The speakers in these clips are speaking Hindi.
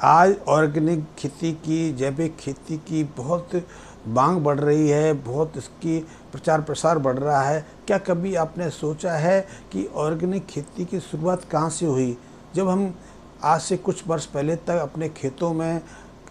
आज ऑर्गेनिक खेती की, जैविक खेती की बहुत मांग बढ़ रही है, बहुत इसकी प्रचार प्रसार बढ़ रहा है। क्या कभी आपने सोचा है कि ऑर्गेनिक खेती की शुरुआत कहाँ से हुई? जब हम आज से कुछ वर्ष पहले तक अपने खेतों में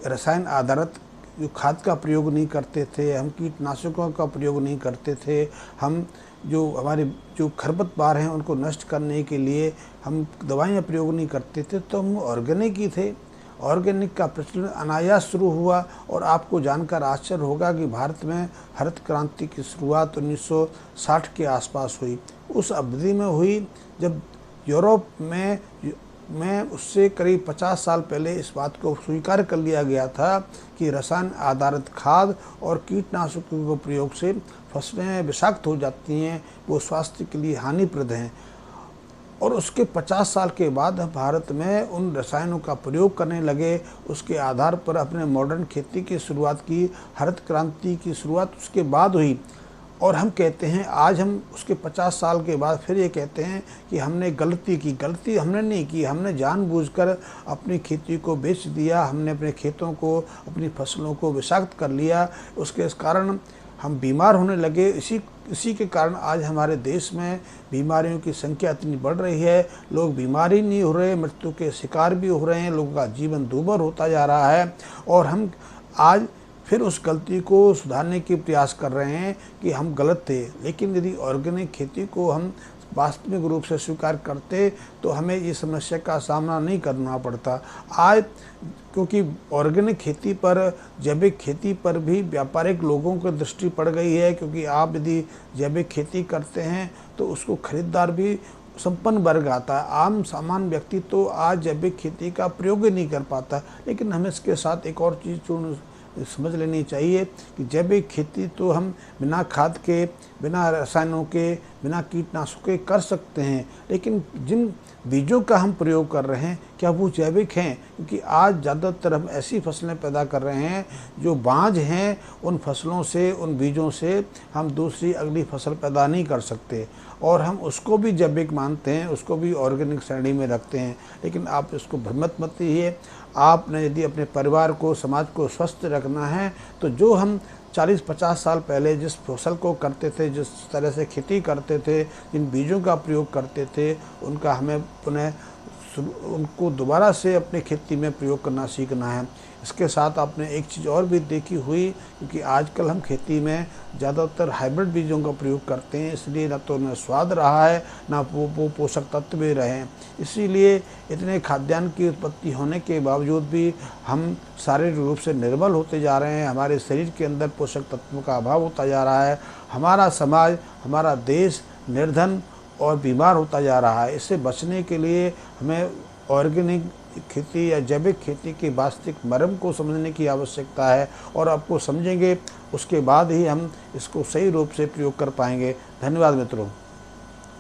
रसायन आधारित जो खाद का प्रयोग नहीं करते थे, हम कीटनाशकों का प्रयोग नहीं करते थे, हम जो हमारे जो खरपतवार हैं उनको नष्ट करने के लिए हम दवाइयाँ प्रयोग नहीं करते थे, तो हम ऑर्गेनिक ही थे। ऑर्गेनिक का प्रचलन अनायास शुरू हुआ और आपको जानकर आश्चर्य होगा कि भारत में हरित क्रांति की शुरुआत 1960 के आसपास हुई। उस अवधि में हुई जब यूरोप में उससे करीब 50 साल पहले इस बात को स्वीकार कर लिया गया था कि रसायन आधारित खाद और कीटनाशकों के प्रयोग से फसलें विषाक्त हो जाती हैं, वो स्वास्थ्य के लिए हानिप्रद हैं। और उसके 50 साल के बाद भारत में उन रसायनों का प्रयोग करने लगे। उसके आधार पर अपने मॉडर्न खेती की शुरुआत की, हरित क्रांति की शुरुआत उसके बाद हुई। और हम कहते हैं, आज हम उसके 50 साल के बाद फिर ये कहते हैं कि हमने गलती की। गलती हमने नहीं की, हमने जानबूझकर अपनी खेती को बेच दिया, हमने अपने खेतों को, अपनी फसलों को विषाक्त कर लिया। उसके कारण हम बीमार होने लगे। इसी के कारण आज हमारे देश में बीमारियों की संख्या इतनी बढ़ रही है। लोग बीमार ही नहीं हो रहे, मृत्यु के शिकार भी हो रहे हैं, लोगों का जीवन दूभर होता जा रहा है। और हम आज फिर उस गलती को सुधारने के प्रयास कर रहे हैं कि हम गलत थे। लेकिन यदि ऑर्गेनिक खेती को हम वास्तविक रूप से स्वीकार करते तो हमें ये समस्या का सामना नहीं करना पड़ता। आज क्योंकि ऑर्गेनिक खेती पर, जैविक खेती पर भी व्यापारिक लोगों की दृष्टि पड़ गई है, क्योंकि आप यदि जैविक खेती करते हैं तो उसको खरीदार भी संपन्न वर्ग आता है। आम सामान्य व्यक्ति तो आज जैविक खेती का प्रयोग ही नहीं कर पाता। लेकिन हमें इसके साथ एक और चीज़ समझ लेनी चाहिए कि जैविक खेती तो हम बिना खाद के, बिना रसायनों के, बिना कीटनाशकों के कर सकते हैं। लेकिन जिन बीजों का हम प्रयोग कर रहे हैं, क्या वो जैविक हैं? क्योंकि आज ज़्यादातर हम ऐसी फसलें पैदा कर रहे हैं जो बांझ हैं। उन फसलों से, उन बीजों से हम दूसरी अगली फसल पैदा नहीं कर सकते, और हम उसको भी जैविक मानते हैं, उसको भी ऑर्गेनिक श्रेणी में रखते हैं। लेकिन आप इसको भ्रमित मत रहिए। आपने यदि अपने परिवार को, समाज को स्वस्थ रखना है तो जो हम 40-50 साल पहले जिस फसल को करते थे, जिस तरह से खेती करते थे, जिन बीजों का प्रयोग करते थे, उनका हमें पुनः उनको दोबारा से अपनी खेती में प्रयोग करना सीखना है। इसके साथ आपने एक चीज़ और भी देखी हुई, क्योंकि आजकल हम खेती में ज़्यादातर हाइब्रिड बीजों का प्रयोग करते हैं, इसलिए ना तो उनमें स्वाद रहा है, ना वो पोषक तत्व भी रहे हैं। इसीलिए इतने खाद्यान्न की उत्पत्ति होने के बावजूद भी हम शारीरिक रूप से निर्बल होते जा रहे हैं। हमारे शरीर के अंदर पोषक तत्वों का अभाव होता जा रहा है। हमारा समाज, हमारा देश निर्धन और बीमार होता जा रहा है। इससे बचने के लिए हमें ऑर्गेनिक खेती या जैविक खेती के वास्तविक मर्म को समझने की आवश्यकता है, और आपको समझेंगे उसके बाद ही हम इसको सही रूप से प्रयोग कर पाएंगे। धन्यवाद मित्रों।